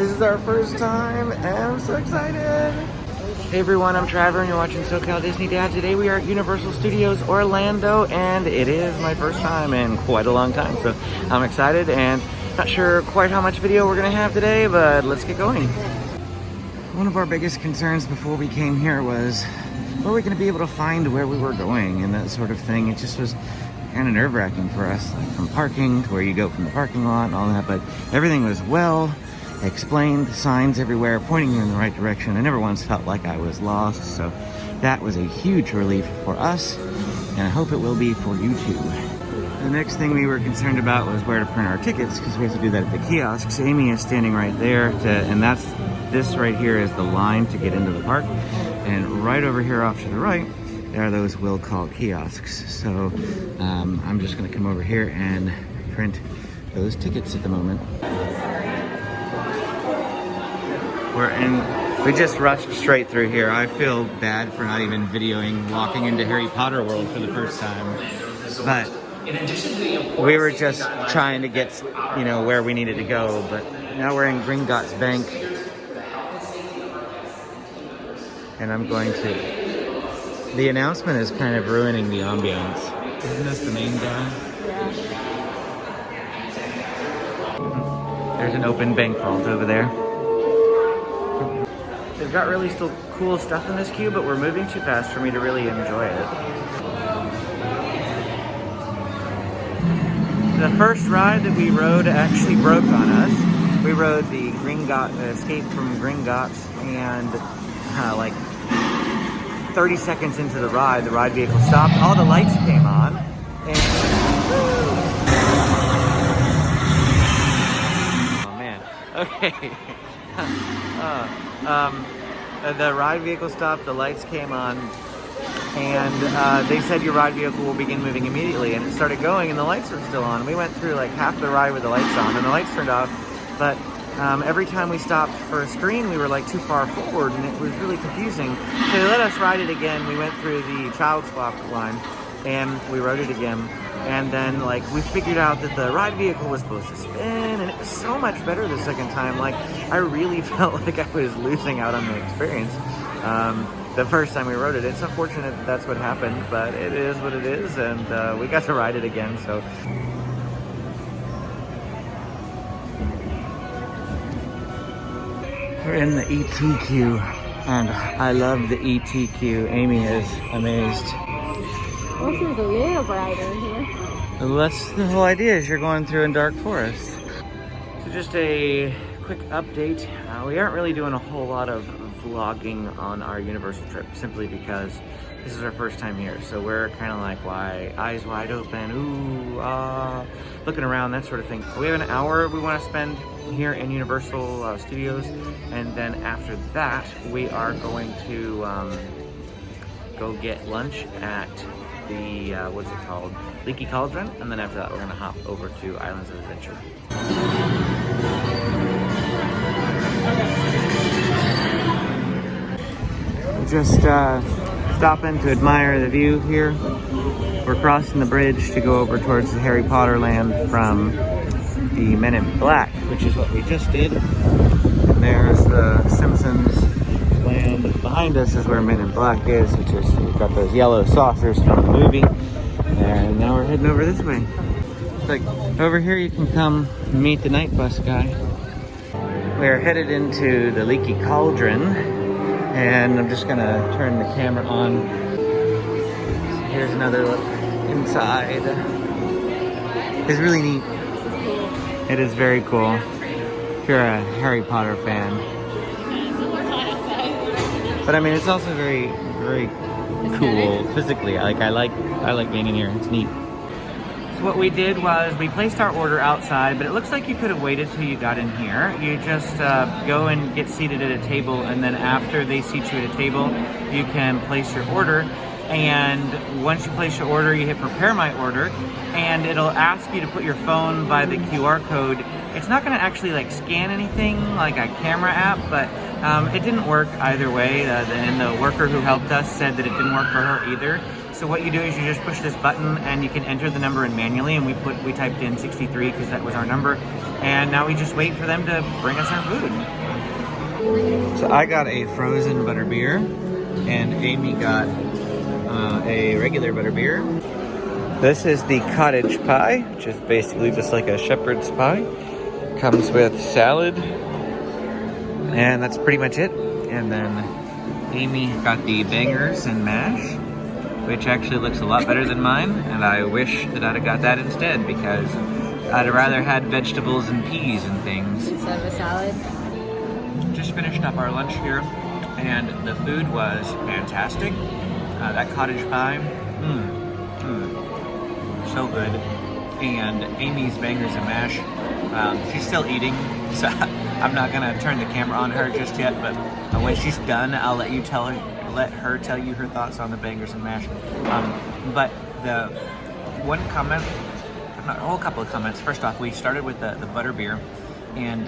This is our first time and I'm so excited. Hey everyone, I'm Trevor and you're watching SoCal Disney Dad. Today we are at Universal Studios Orlando and it is my first time in quite a long time. So I'm excited and not sure quite how much video we're gonna have today, but let's get going. One of our biggest concerns before we came here was, were we gonna be able to find where we were going and that sort of thing. It just was kind of nerve-wracking for us, like from parking to where you go from the parking lot and all that, but everything was well explained, signs everywhere pointing you in the right direction. I never once felt like I was lost, so that was a huge relief for us, and I hope it will be for you too. The next thing we were concerned about was where to print our tickets, because we have to do that at the kiosks. Amy is standing right there, and this right here is the line to get into the park, and right over here off to the right, there are those will call kiosks. So I'm just gonna come over here and print those tickets at the moment. We just rushed straight through here. I feel bad for not even videoing walking into Harry Potter World for the first time. But we were just trying to get, you know, where we needed to go. But now we're in Gringott's Bank. And I'm going to... The announcement is kind of ruining the ambiance. Isn't this the main guy? Yeah. There's an open bank vault over there. They've got really still cool stuff in this queue, but we're moving too fast for me to really enjoy it. The first ride that we rode actually broke on us. We rode the Gringott, Escape from Gringott, and like 30 seconds into the ride vehicle stopped, all the lights came on, and oh man, okay. The ride vehicle stopped, the lights came on, and they said your ride vehicle will begin moving immediately, and it started going and the lights were still on. We went through like half the ride with the lights on and the lights turned off, but every time we stopped for a screen, we were like too far forward and it was really confusing. So they let us ride it again. We went through the child swap line and we rode it again. And then like we figured out that the ride vehicle was supposed to spin and it was so much better the second time. Like I really felt like I was losing out on the experience the first time we rode it. It's unfortunate that that's what happened, but it is what it is, and we got to ride it again, so. We're in the E.T. queue, and I love the E.T. queue. Amy is amazed. This is a little brighter here. Well, that's the whole idea, is you're going through in dark forest. So just a quick update. We aren't really doing a whole lot of vlogging on our Universal trip, simply because this is our first time here. So we're kind of like, why, eyes wide open, ooh, looking around, that sort of thing. We have an hour we want to spend here in Universal Studios, and then after that we are going to go get lunch at the what's it called, Leaky Cauldron, and then after that we're gonna hop over to Islands of Adventure. Just stopping to admire the view here. We're crossing the bridge to go over towards the Harry Potter land from the Men in Black, which is what we just did. And there's the Simpsons land. Behind us is where Men in Black is, which is, we've got those yellow saucers from the movie. And now we're heading over this way. It's like, over here you can come meet the night bus guy. We're headed into the Leaky Cauldron, and I'm just gonna turn the camera on. So here's another look inside. It's really neat. It is very cool if you're a Harry Potter fan. But I mean, it's also very, very cool physically. I like being in here. It's neat. So what we did was we placed our order outside, but it looks like you could have waited till you got in here. You just go and get seated at a table, and then after they seat you at a table, you can place your order. And once you place your order, you hit prepare my order, and it'll ask you to put your phone by the QR code. It's not gonna actually like scan anything like a camera app, but it didn't work either way. And the worker who helped us said that it didn't work for her either. So what you do is you just push this button and you can enter the number in manually, and we typed in 63 because that was our number. And now we just wait for them to bring us our food. So I got a frozen butterbeer, and Amy got a regular butterbeer. This is the cottage pie, which is basically just like a shepherd's pie. Comes with salad, and that's pretty much it. And then Amy got the bangers and mash, which actually looks a lot better than mine, and I wish that I'd have got that instead because I'd have rather had vegetables and peas and things. Instead of a salad. Just finished up our lunch here, and the food was fantastic. That cottage pie, so good. And Amy's bangers and mash, she's still eating, so I'm not gonna turn the camera on her just yet, but when she's done, I'll let her tell you her thoughts on the bangers and mash. But the one comment, a whole couple of comments. First off, we started with the butterbeer, and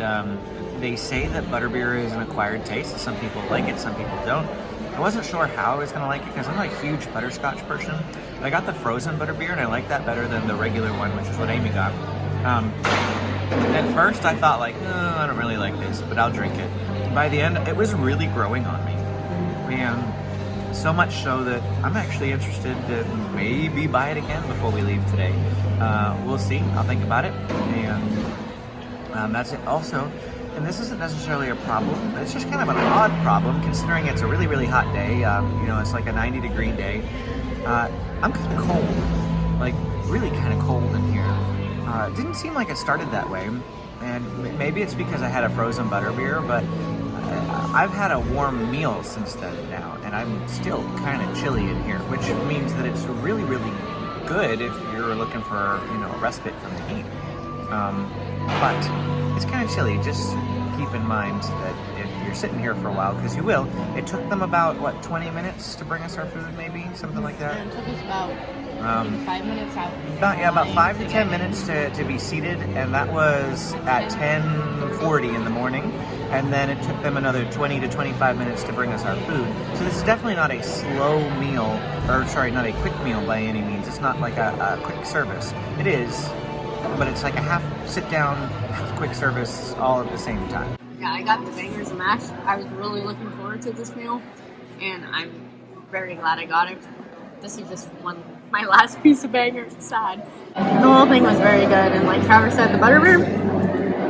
they say that butterbeer is an acquired taste. Some people like it, some people don't. I wasn't sure how I was gonna like it because I'm not a huge butterscotch person. But I got the frozen butterbeer, and I like that better than the regular one, which is what Amy got. At first, I thought like, oh, I don't really like this, but I'll drink it. By the end, it was really growing on me, and so much so that I'm actually interested to maybe buy it again before we leave today. We'll see. I'll think about it, and that's it. Also, and this isn't necessarily a problem, it's just kind of an odd problem considering it's a really, really hot day. You know, it's like a 90-degree day. I'm kind of cold, like really kind of cold in here. It didn't seem like it started that way, and maybe it's because I had a frozen butterbeer, but I've had a warm meal since then now, and I'm still kind of chilly in here, which means that it's really, really good if you're looking for, you know, a respite from the heat. But it's kind of chilly. Just keep in mind that if you're sitting here for a while, because you will, it took them about, what, 20 minutes to bring us our food, maybe? Something like that? Yeah, it took us about 5 minutes out. About 5 to 10 minutes to be seated, and that was at 10:40 in the morning. And then it took them another 20 to 25 minutes to bring us our food. So this is definitely not a slow meal, or sorry, not a quick meal by any means. It's not like a quick service. It is, but it's like a half sit down, half quick service all at the same time. Yeah, I got the bangers and mash. I was really looking forward to this meal, and I'm very glad I got it. This is just my last piece of banger. It's sad. The whole thing was very good, and like Trevor said, the butterbeer,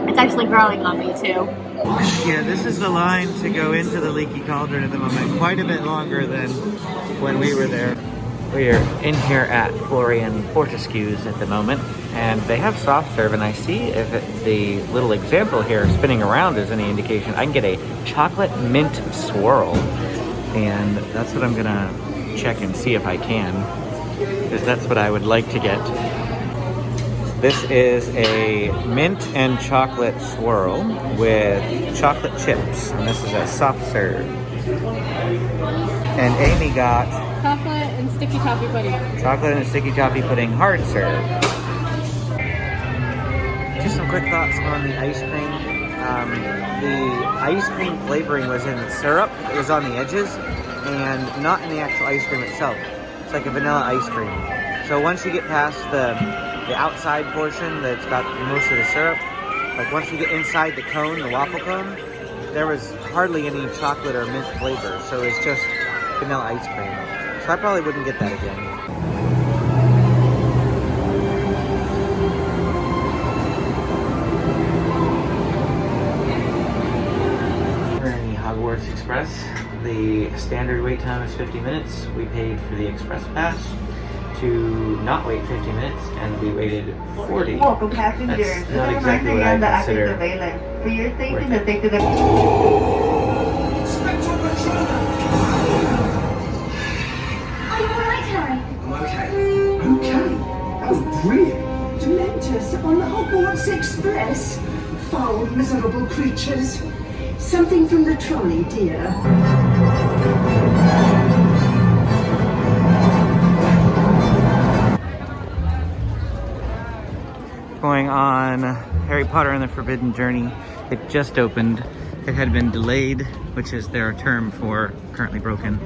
it's actually growing on me too. Yeah, this is the line to go into the Leaky Cauldron at the moment. Quite a bit longer than when we were there. We are in here at Florian Fortescue's at the moment, and they have soft serve, and I see if the little example here spinning around is any indication, I can get a chocolate mint swirl, and that's what I'm gonna check and see if I can, because that's what I would like to get. This is a mint and chocolate swirl with chocolate chips, and this is a soft serve. And Amy got Chocolate and sticky toffee pudding. Chocolate and sticky toffee pudding hard serve. Just some quick thoughts on the ice cream. The ice cream flavoring was in the syrup. It was on the edges and not in the actual ice cream itself. It's like a vanilla ice cream. So once you get past the outside portion that's got most of the syrup, like once you get inside the cone, the waffle cone, there was hardly any chocolate or mint flavor. So it's just vanilla ice cream. So I probably wouldn't get that again. We're in the Hogwarts Express. The standard wait time is 50 minutes. We paid for the express pass to not wait 50 minutes, and we waited 40. Welcome passengers. That's not exactly what I consider for your safety, the take to the Okay. Oh, brilliant. Dementors on the Hogwarts Express. Foul, miserable creatures. Something from the trolley, dear. Going on Harry Potter and the Forbidden Journey. It just opened. It had been delayed, which is their term for currently broken.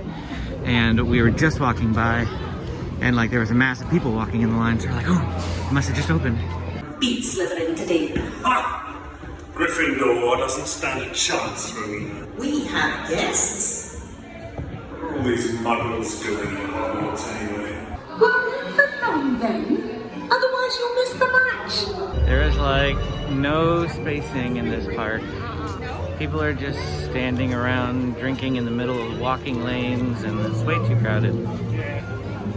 And we were just walking by, And like there was a mass of people walking in the line, so we're like, oh, it must have just opened. Beat Slytherin today. Ah! Gryffindor doesn't stand a chance, Rowena. We have guests. What are all these muggles doing in Hogwarts anyway? Well, for long then. Otherwise you'll miss the match. There is like no spacing in this park. People are just standing around drinking in the middle of walking lanes, and it's way too crowded.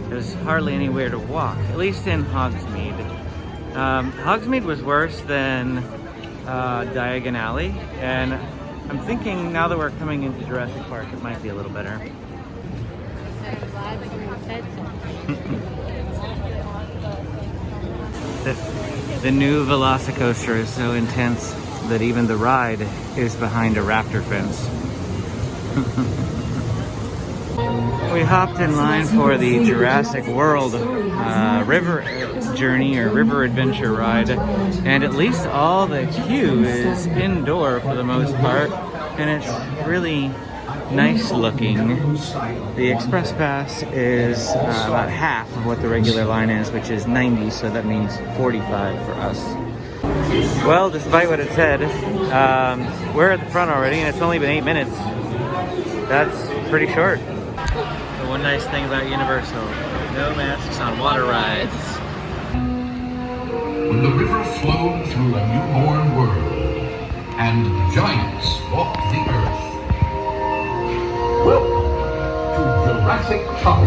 There's hardly anywhere to walk, at least in Hogsmeade. Hogsmeade was worse than Diagon Alley, and I'm thinking now that we're coming into Jurassic Park, it might be a little better. The new Velocicoaster is so intense that even the ride is behind a raptor fence. We hopped in line for the Jurassic World River Journey or River Adventure ride, and at least all the queue is indoor for the most part, and it's really nice looking. The Express Pass is about half of what the regular line is, which is 90, so that means 45 for us. Well, despite what it said, we're at the front already, and it's only been 8 minutes. That's pretty short. The one nice thing about Universal, no masks on water rides. When the river flowed through a newborn world, and giants walked the earth. Welcome to Jurassic Park.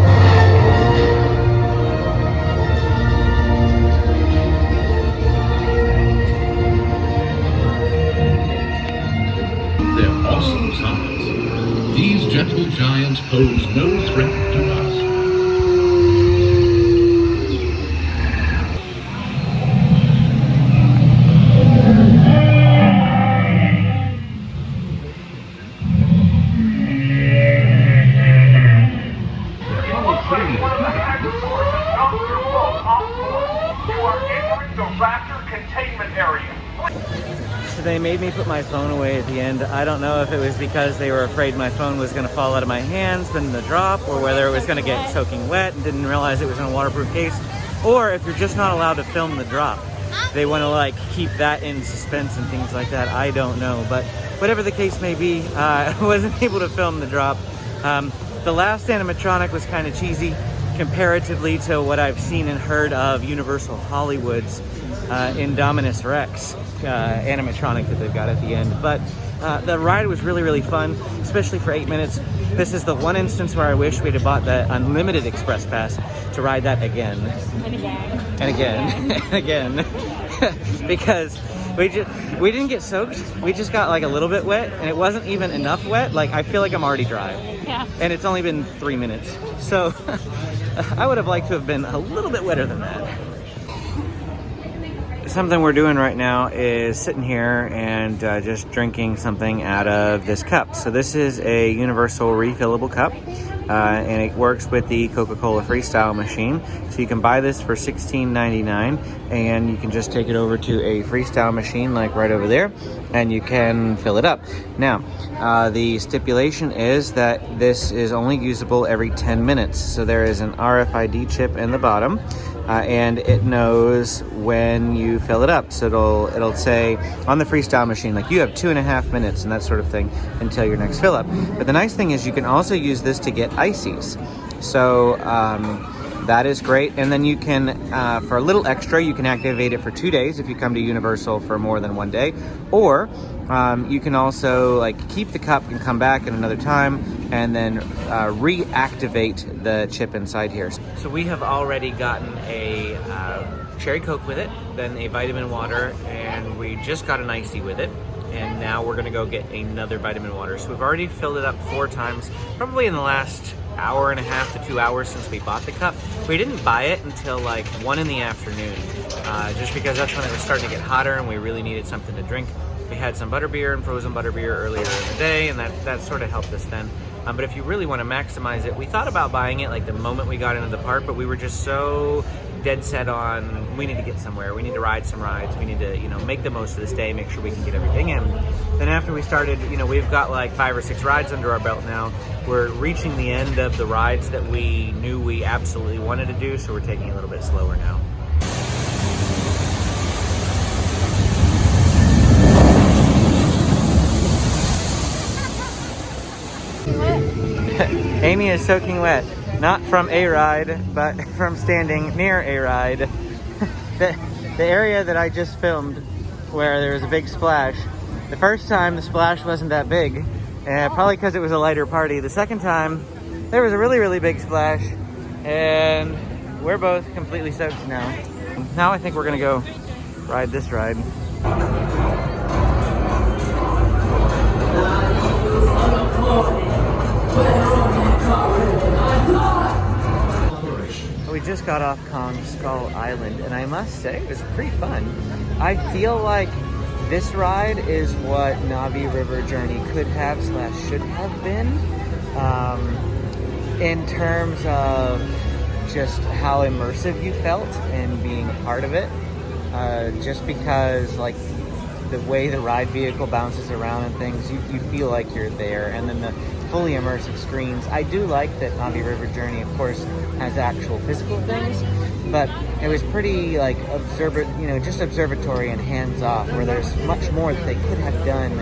Their awesome size, these gentle giants pose no threat to us. They made me put my phone away at the end. I don't know if it was because they were afraid my phone was going to fall out of my hands in the drop, or whether it was going to get soaking wet and didn't realize it was in a waterproof case, or if you're just not allowed to film the drop. They want to like keep that in suspense and things like that. I don't know, but whatever the case may be, I wasn't able to film the drop. The last animatronic was kind of cheesy comparatively to what I've seen and heard of Universal Hollywood's Indominus Rex animatronic that they've got at the end. But the ride was really, really fun, especially for 8 minutes. This is the one instance where I wish we'd have bought the unlimited Express Pass to ride that again. And again. And again. And again. Because we didn't get soaked. We just got like a little bit wet, and it wasn't even enough wet. Like, I feel like I'm already dry. Yeah. And it's only been 3 minutes. So I would have liked to have been a little bit wetter than that. Something we're doing right now is sitting here and just drinking something out of this cup. So this is a universal refillable cup, and it works with the Coca-Cola Freestyle machine. So you can buy this for $16.99, and you can just take it over to a Freestyle machine like right over there, and you can fill it up. Now, the stipulation is that this is only usable every 10 minutes. So there is an RFID chip in the bottom. And it knows when you fill it up. So it'll say on the Freestyle machine, like, you have 2.5 minutes and that sort of thing until your next fill up. But the nice thing is you can also use this to get ices. So that is great. And then you can, for a little extra, you can activate it for 2 days if you come to Universal for more than 1 day. Or you can also like keep the cup and come back at another time and then reactivate the chip inside here. So we have already gotten a cherry Coke with it, then a vitamin water, and we just got an icy with it. And now we're gonna go get another vitamin water. So we've already filled it up 4 times, probably in the last hour and a half to 2 hours since we bought the cup. We didn't buy it until like 1 in the afternoon, just because that's when it was starting to get hotter and we really needed something to drink. We had some butterbeer and frozen butterbeer earlier in the day, and that sort of helped us then. But if you really want to maximize it, we thought about buying it like the moment we got into the park, but we were just so dead set on, we need to get somewhere, we need to ride some rides, we need to, you know, make the most of this day, make sure we can get everything in. Then after we started, you know, we've got like 5 or 6 rides under our belt now. We're reaching the end of the rides that we knew we absolutely wanted to do, so we're taking it a little bit slower now. Amy is soaking wet, not from a ride, but from standing near a ride. The area that I just filmed where there was a big splash, the first time the splash wasn't that big, probably because it was a lighter party. The second time there was a really, really big splash, and we're both completely soaked now. Now I think we're gonna go ride this ride. We just got off Kong Skull Island, and I must say it was pretty fun. I feel like this ride is what Navi River Journey could have / should have been, in terms of just how immersive you felt in being a part of it. Just because like the way the ride vehicle bounces around and things, you feel like you're there. And then the fully immersive screens. I do like that Navi River Journey, of course, has actual physical things, but it was pretty like just observatory and hands-off, where there's much more that they could have done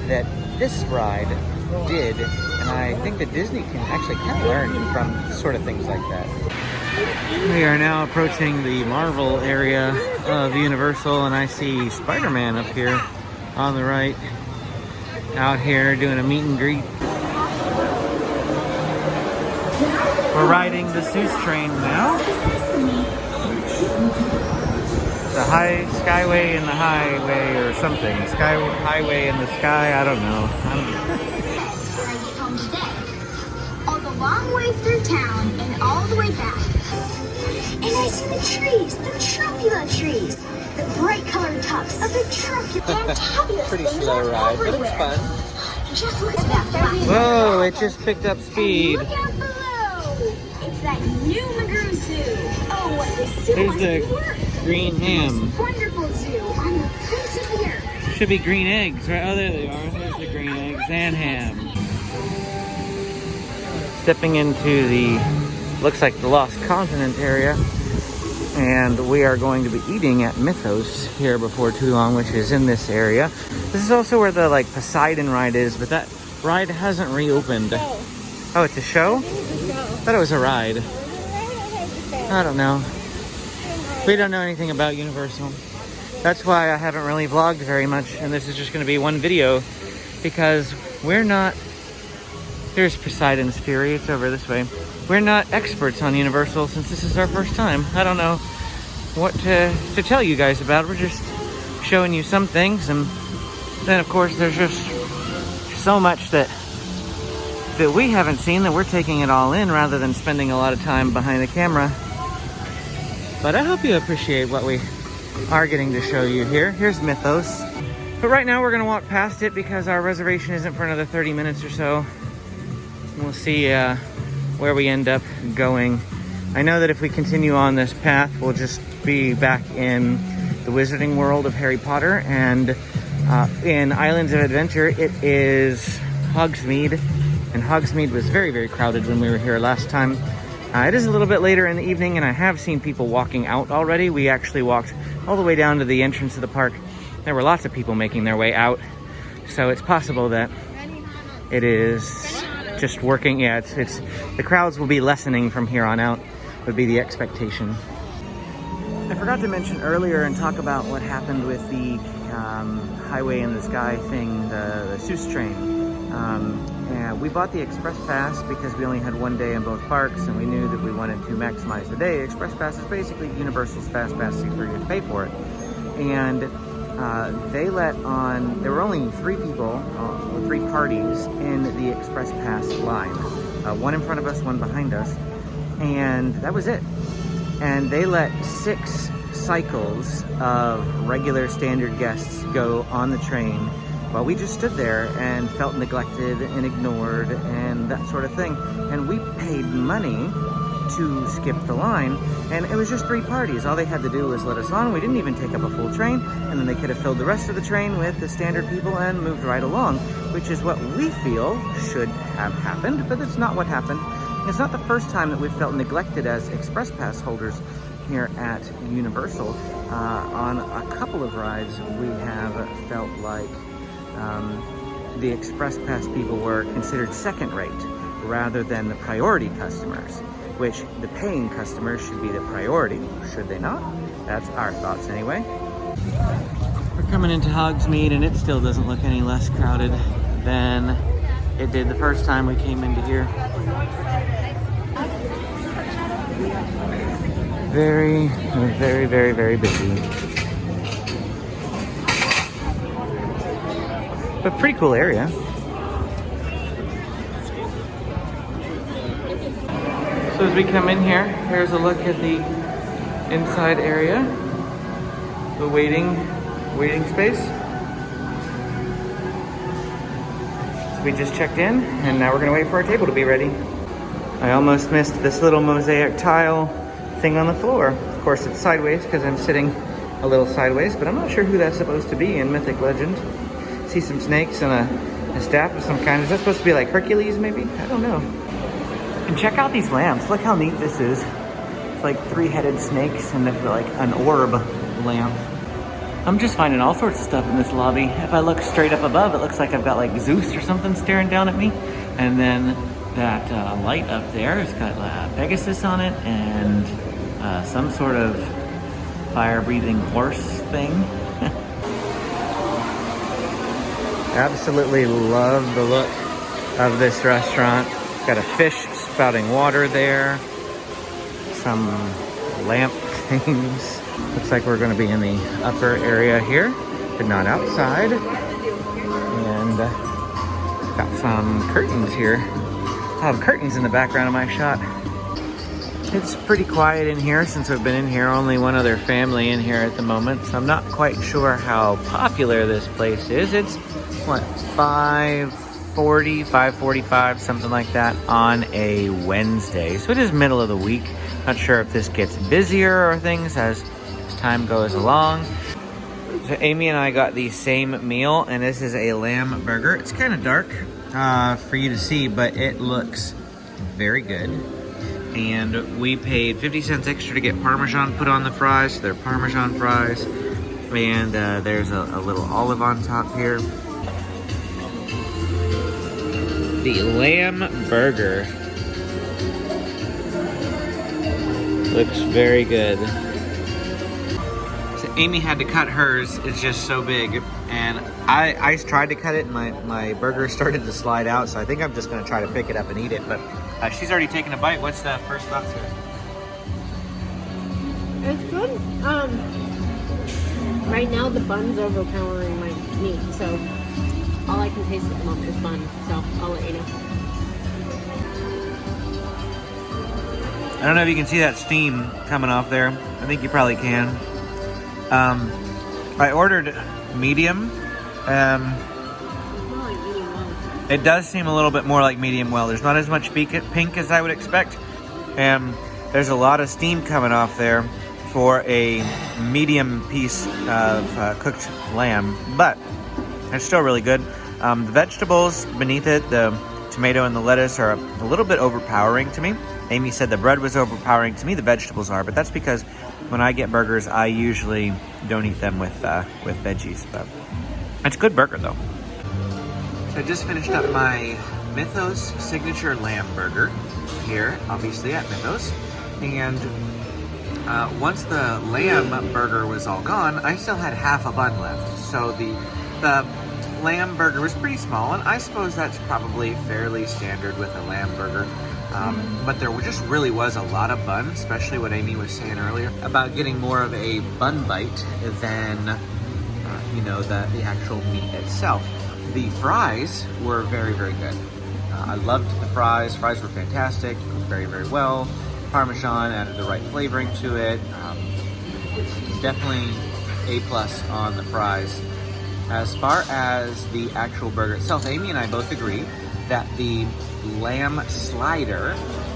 that this ride did. And I think that Disney can actually kind of learn from sort of things like that. We are now approaching the Marvel area of Universal, and I see Spider-Man up here on the right, out here doing a meet and greet. We're riding the Seuss train now. The Skyway in the highway or something. Highway in the sky, I don't know. I get home today. All the long way through town and all the way back. And I see the trees, the truffula trees. The bright colored tops of the truffula. Fantabulous. Pretty slow ride, but it's fun. Just look at that. Whoa, it just picked up speed. Look out below. It's that new Magoo Zoo. Oh, what this zoo Here's has the to work. green ham. Wonderful zoo on the face of the earth. Should be green eggs, right? Oh, there they are. There's the green eggs and ham. Stepping into the, looks like the Lost Continent area. And we are going to be eating at Mythos here before too long, which is in this area. This is also where the like Poseidon ride is, but that ride hasn't reopened. Oh, it's a show? I thought it was a ride. I don't know. We don't know anything about Universal. That's why I haven't really vlogged very much, and this is just going to be one video, because we're not... Here's Poseidon's Fury, it's over this way. We're not experts on Universal since this is our first time. I don't know what to tell you guys about. We're just showing you some things, and then of course there's just so much that we haven't seen that we're taking it all in rather than spending a lot of time behind the camera. But I hope you appreciate what we are getting to show you here. Here's Mythos. But right now we're gonna walk past it because our reservation isn't for another 30 minutes or so. We'll see where we end up going. I know that if we continue on this path, we'll just be back in the Wizarding World of Harry Potter, and in Islands of Adventure, it is Hogsmeade, and Hogsmeade was very, very crowded when we were here last time. It is a little bit later in the evening, and I have seen people walking out already. We actually walked all the way down to the entrance of the park. There were lots of people making their way out, so it's possible that it is just working. Yeah, it's the crowds will be lessening from here on out, would be the expectation. I forgot to mention earlier and talk about what happened with the Highway in the Sky thing, the Seuss train. And we bought the Express Pass because we only had one day in both parks, and we knew that we wanted to maximize the day. Express Pass is basically Universal's Fast Pass, so you pay for it. And they let on, there were only 3 people, 3 parties in the Express Pass line. One in front of us, one behind us, and that was it. And they let 6 cycles of regular standard guests go on the train while we just stood there and felt neglected and ignored and that sort of thing. And we paid money to skip the line, and it was just 3 parties. All they had to do was let us on. We didn't even take up a full train, and then they could have filled the rest of the train with the standard people and moved right along, which is what we feel should have happened, but it's not what happened. It's not the first time that we've felt neglected as Express Pass holders here at Universal. On a couple of rides, we have felt like the Express Pass people were considered second rate rather than the priority customers, which the paying customers should be the priority, should they not? That's our thoughts anyway. We're coming into Hogsmeade and it still doesn't look any less crowded than it did the first time we came into here. Very, very, very, very busy. But pretty cool area. So as we come in here, here's a look at the inside area. The waiting space. So we just checked in and now we're gonna wait for our table to be ready. I almost missed this little mosaic tile thing on the floor. Of course it's sideways because I'm sitting a little sideways, but I'm not sure who that's supposed to be in Mythic Legend. See some snakes and a staff of some kind. Is that supposed to be like Hercules maybe? I don't know. And check out these lamps. Look how neat this is. It's like 3-headed snakes and they're like an orb lamp. I'm just finding all sorts of stuff in this lobby. If I look straight up above, it looks like I've got like Zeus or something staring down at me. And then that light up there has got Pegasus on it and some sort of fire-breathing horse thing. Absolutely love the look of this restaurant. It's got a fish spouting water there. Some lamp things. Looks like we're going to be in the upper area here, but not outside. And got some curtains here. I have curtains in the background of my shot. It's pretty quiet in here since we've been in here. Only one other family in here at the moment, so I'm not quite sure how popular this place is. It's, what, 5:40, 5:45, something like that on a Wednesday. So it is middle of the week. Not sure if this gets busier or things as time goes along. So Amy and I got the same meal, and this is a lamb burger. It's kind of dark for you to see, but it looks very good. And we paid 50 cents extra to get Parmesan put on the fries. They're Parmesan fries. And there's a little olive on top here. The lamb burger looks very good. So Amy had to cut hers. It's just so big. And I tried to cut it and my burger started to slide out. So I think I'm just going to try to pick it up and eat it. But she's already taken a bite. What's the first thoughts here? It's good. Right now the bun's overpowering my meat, so all I can taste at the moment is bun. So I'll let you know. I don't know if you can see that steam coming off there. I think you probably can. I ordered medium. It does seem a little bit more like medium well. There's not as much pink as I would expect. And there's a lot of steam coming off there for a medium piece of cooked lamb. But it's still really good. The vegetables beneath it, the tomato and the lettuce, are a little bit overpowering to me. Amy said the bread was overpowering. To me, the vegetables are, but that's because when I get burgers, I usually don't eat them with veggies. But it's a good burger, though. So I just finished up my Mythos signature lamb burger here, obviously at Mythos. And once the lamb burger was all gone, I still had half a bun left. So the lamb burger was pretty small, and I suppose that's probably fairly standard with a lamb burger. But there just really was a lot of bun, especially what Amy was saying earlier about getting more of a bun bite than, the actual meat itself. The fries were very, very good. I loved the fries. Fries were fantastic, cooked very, very well. Parmesan added the right flavoring to it. Definitely A+ on the fries. As far as the actual burger itself, Amy and I both agree that the lamb slider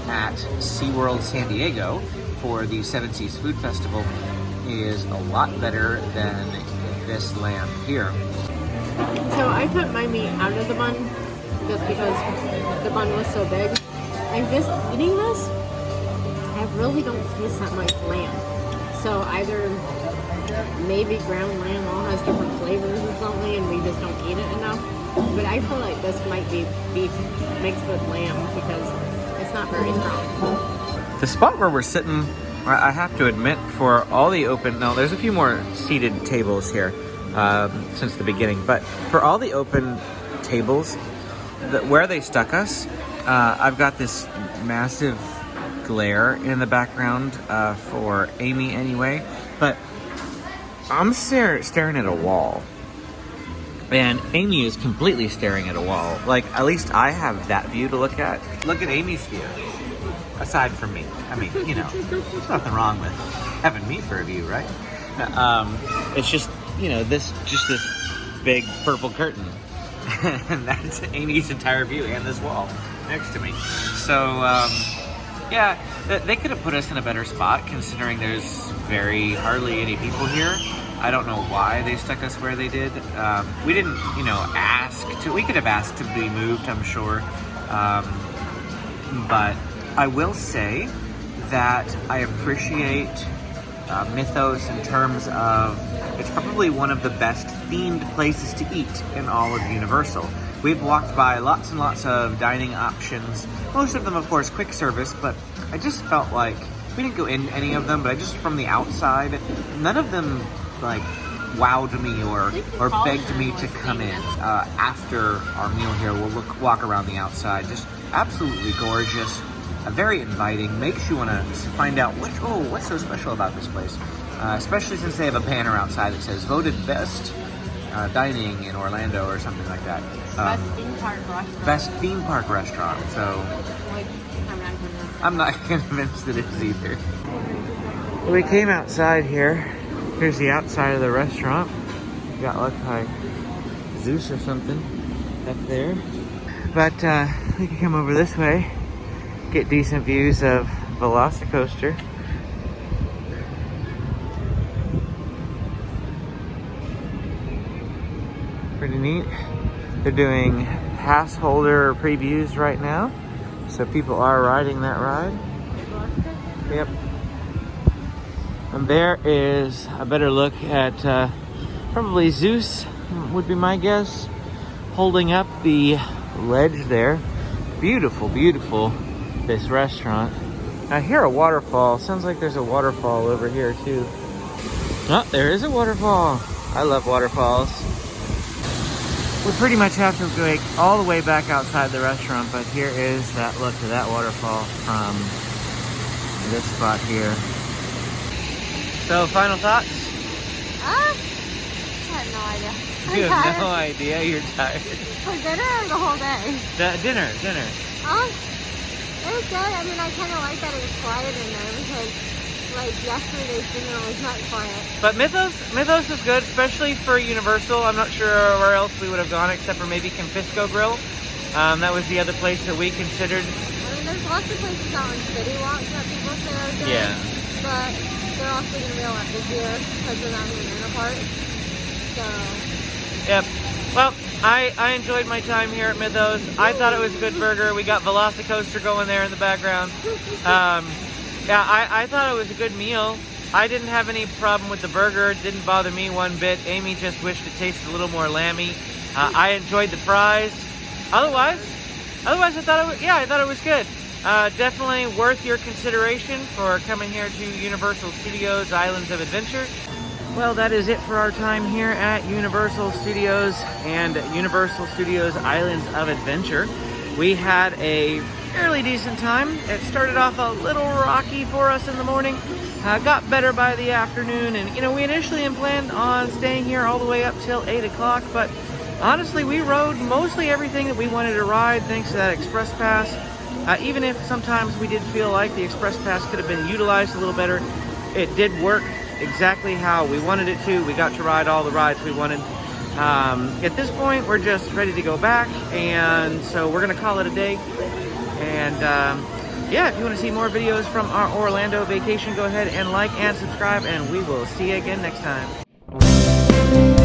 at SeaWorld San Diego for the Seven Seas Food Festival is a lot better than this land here. So I put my meat out of the bun just because the bun was so big. And just eating this, I really don't taste that much lamb. So either maybe ground lamb all has different flavors or something and we just don't eat it enough. But I feel like this might be beef mixed with lamb because it's not very strong. The spot where we're sitting, I have to admit, for all the open, no, there's a few more seated tables here since the beginning, but for all the open tables, where they stuck us, I've got this massive glare in the background for Amy anyway, but I'm staring at a wall. And Amy is completely staring at a wall. Like, at least I have that view to look at. Look at Amy's view. Aside from me. I mean, you know, there's nothing wrong with having me for a view, right? It's just, you know, this big purple curtain. And that's Amy's entire view and this wall next to me. So, yeah, they could have put us in a better spot considering there's hardly any people here. I don't know why they stuck us where they did. We didn't, you know, ask to. We could have asked to be moved, I'm sure. But I will say that I appreciate Mythos in terms of it's probably one of the best themed places to eat in all of Universal. We've walked by lots and lots of dining options. Most of them, of course, quick service, but I just felt like we didn't go in any of them, but I just from the outside, none of them like wowed me or begged me to come in. After our meal here, we'll walk around the outside. Just absolutely gorgeous, very inviting. Makes you want to find out what's so special about this place. Especially since they have a banner outside that says voted best dining in Orlando or something like that. Best theme park restaurant. Best theme park restaurant. So I'm not convinced it is either. We came outside here. Here's the outside of the restaurant. You got look like Seuss or something up there. But we can come over this way, get decent views of Velocicoaster. Pretty neat. They're doing pass holder previews right now, so people are riding that ride. Yep. And there is a better look at probably Seuss, would be my guess, holding up the ledge there. Beautiful, beautiful, this restaurant. I hear a waterfall. Sounds like there's a waterfall over here too. Oh, there is a waterfall. I love waterfalls. We pretty much have to go all the way back outside the restaurant, but here is that look to that waterfall from this spot here. So, final thoughts? I have no idea. You have no idea? You're tired. For dinner or the whole day? Dinner. It was good. I mean, I kind of like that it was quiet in there because, like, yesterday's dinner was not quiet. But Mythos is good, especially for Universal. I'm not sure where else we would have gone except for maybe Confisco Grill. That was the other place that we considered. I mean, there's lots of places out in City Walk that people say are good. Yeah. But they're also going to be able to here because they're not even in a park. So. Yep. Well, I enjoyed my time here at Mythos. I thought it was a good burger. We got Velocicoaster going there in the background. Yeah, I thought it was a good meal. I didn't have any problem with the burger. It didn't bother me one bit. Amy just wished it tasted a little more lammy. I enjoyed the fries. Otherwise, I thought it was good. Definitely worth your consideration for coming here to Universal Studios Islands of Adventure. Well, that is it for our time here at Universal Studios and Universal Studios Islands of Adventure. We had a fairly decent time. It started off a little rocky for us in the morning, got better by the afternoon, and you know, we initially planned on staying here all the way up till 8 o'clock, but honestly, we rode mostly everything that we wanted to ride thanks to that Express Pass. Even if sometimes we did feel like the Express Pass could have been utilized a little better, it did work exactly how we wanted it to. We got to ride all the rides we wanted. At this point, we're just ready to go back, and so we're gonna call it a day. And yeah, if you want to see more videos from our Orlando vacation, go ahead and like and subscribe, and we will see you again next time.